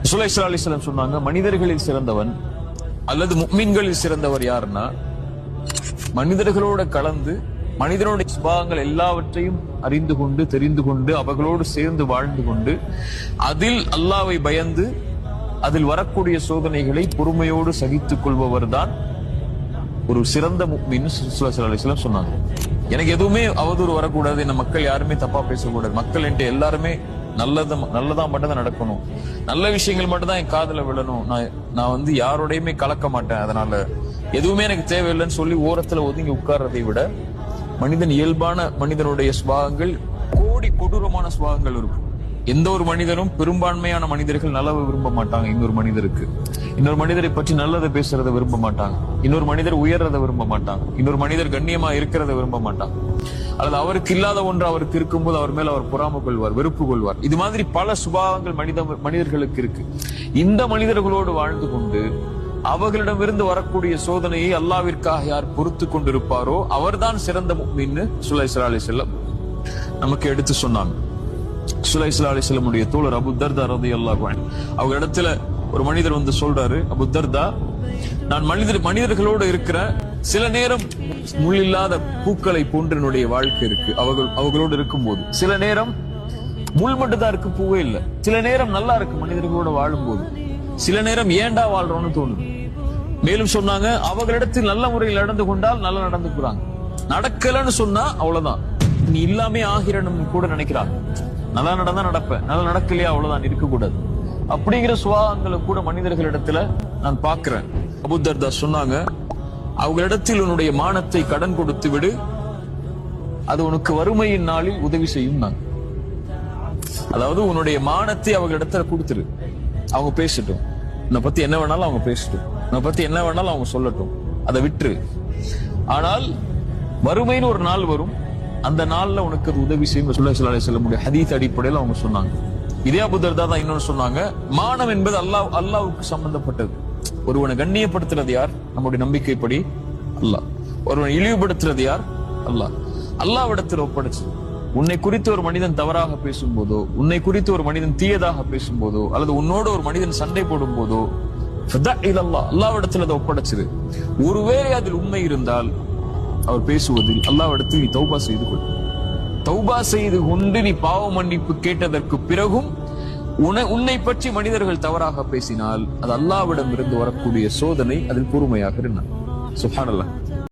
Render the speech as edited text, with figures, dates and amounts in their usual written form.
ரசூலுல்லாஹி ஸல்லல்லாஹு அலைஹி வஸல்லம் சொன்னாங்க, மனிதர்களில் சிறந்தவன் அல்லது முஃமின்களில் சிறந்தவர் யாருன்னா, மனிதர்களோட கலந்து மனிதனுடைய சுபாவங்கள் எல்லாவற்றையும் அறிந்து கொண்டு தெரிந்து கொண்டு அவர்களோடு சேர்ந்து வாழ்ந்து கொண்டு அதில் அல்லாஹ்வை பயந்து அதில் வரக்கூடிய சோதனைகளை பொறுமையோடு சகித்துக் கொள்பவர் தான் ஒரு சிறந்த முஃமின். ரசூலுல்லாஹி ஸல்லல்லாஹு அலைஹி வஸல்லம் சொன்னாங்க. எனக்கு எதுவுமே அவதூறு வரக்கூடாது, இந்த மக்கள் யாருமே தப்பா பேசக்கூடாது, மக்கள் என்கிட்ட எல்லாருமே நல்லதா மட்டும் தான் நடக்கணும், நல்ல விஷயங்கள் மட்டும் தான் என் காதுல விழணும், நான் யாரோடையுமே கலக்க மாட்டேன், அதனால எதுவுமே எனக்கு தேவையில்லைன்னு சொல்லி ஓரத்துல ஒதுங்கி உட்கார்றதை விட மனிதன் இயல்பான மனிதனுடைய சுபாவங்கள் கோடி கொடூரமான சுபாவங்கள் இருக்கும். எந்த ஒரு மனிதனும் பெரும்பான்மையான மனிதர்கள் நல்லவை விரும்ப மாட்டாங்க. இன்னொரு மனிதரை பற்றி நல்லதை பேசுறதை விரும்ப மாட்டாங்க. இன்னொரு மனிதர் உயர்றதை விரும்ப மாட்டாங்க. இன்னொரு மனிதர் கண்ணியமா இருக்கிறத விரும்ப மாட்டாங்க. அல்லது அவருக்கு இல்லாத ஒன்று அவருக்கு இருக்கும்போது அவர் மேல அவர் பொறாமை கொள்வார், வெறுப்பு கொள்வார். இது மாதிரி பல சுபாவங்கள் மனிதர்களுக்கு இருக்கு. இந்த மனிதர்களோடு வாழ்ந்து கொண்டு அவர்களிடமிருந்து வரக்கூடிய சோதனையை அல்லாஹ்விற்காக யார் பொறுத்து கொண்டிருப்பாரோ அவர்தான் சிறந்த முஃமின்னு ரசூலுல்லாஹி ஸல்லல்லாஹு அலைஹி வஸல்லம் நமக்கு எடுத்து சொன்னாங்க. ரசூலுல்லாஹி ஸல்லல்லாஹு அலைஹி வஸல்லமுடைய தோழர் அபூ தர்தா ரலியல்லாஹு அன்ஹு அவங்க இடத்துல ஒரு மனிதர் வந்து சொல்றாரு, அபூ தர்தா, நான் மனிதர்களோடு இருக்கிற சில நேரம் முள்ளில்லாத பூக்களை போன்று என்னுடைய வாழ்க்கை இருக்கு. அவர்களோடு இருக்கும் போது சில நேரம் முள் மட்டும்தான் இருக்கு, பூவே இல்லை. சில நேரம் நல்லா இருக்கு மனிதர்களோட வாழும் போது, சில நேரம் ஏண்டா வாழ்றோம்னு தோணுது. மேலும் சொன்னாங்க, அவர்களிடத்தில் நல்ல முறையில் நடந்து கொண்டால் நல்லா நடந்துக்கிறாங்க, நடக்கலன்னு சொன்னா அவ்வளவுதான் நீ இல்லாமே ஆகிறன்னு கூட நினைக்கிறாங்க. நல்லா நடந்தா நடப்பேன், நல்லா நடக்கலையா அவ்வளவுதான், இருக்கக்கூடாது அப்படிங்கிற சுபாவங்களை கூட மனிதர்களிடத்துல நான் பாக்குறேன். அபூ தர்தா சொன்னாங்க, அவர்களிடத்தில் உன்னுடைய மானத்தை கடன் கொடுத்து விடு, அது உனக்கு வறுமையின் நாளில் உதவி செய்யும். நான் அதாவது உன்னுடைய மானத்தை அவர்களிடத்துல கொடுத்துரு, அவங்க பேசட்டும், உன்னை பத்தி என்ன வேணாலும் அவங்க பேசட்டும், உன்னை பத்தி என்ன வேணாலும் அவங்க சொல்லட்டும், அதை விட்டுரு. ஆனால் வறுமைன்னு ஒரு நாள் வரும், அந்த நாள்ல உனக்கு அது உதவி செய்யும். ரசூலுல்லாஹி ஸல்லல்லாஹு அலைஹி வஸல்லம் ஹதீஸ் அடிப்படையில் அவங்க சொன்னாங்க. இதே அபூ தர்தா தான் இன்னொன்னு சொன்னாங்க, மானம் என்பது அல்லாஹ்வுக்கு சம்பந்தப்பட்டது. ஒருவனை கண்ணியப்படுத்துறது யார்? நம்முடைய நம்பிக்கைப்படி அல்லாஹ். ஒருவனை இழிவுபடுத்துறது யார்? அல்லாஹ். அல்லாஹ்விடத்தில் ஒப்படைச்சது. உன்னை குறித்து ஒரு மனிதன் தவறாக பேசும்போதோ, உன்னை குறித்து ஒரு மனிதன் தீயதாக பேசும்போதோ, அல்லது உன்னோட ஒரு மனிதன் சண்டை போடும் போதோ அல்லாஹ்விடத்தில் அதை ஒப்படைச்சிரு. ஒருவேளை அதில் உண்மை இருந்தால் அவர் பேசுவதில் அல்லாஹ்விடத்தில் நீ தௌபா செய்து கொள். தௌபா செய்து கொண்டு நீ பாவ மன்னிப்பு கேட்டதற்கு பிறகும் உன்னை பற்றி மனிதர்கள் தவறாக பேசினால் அது அல்லாஹ்விடம் இருந்து வரக்கூடிய சோதனை, அதில் பொறுமையாக இருந்தான். சுப்ஹானல்லாஹ்.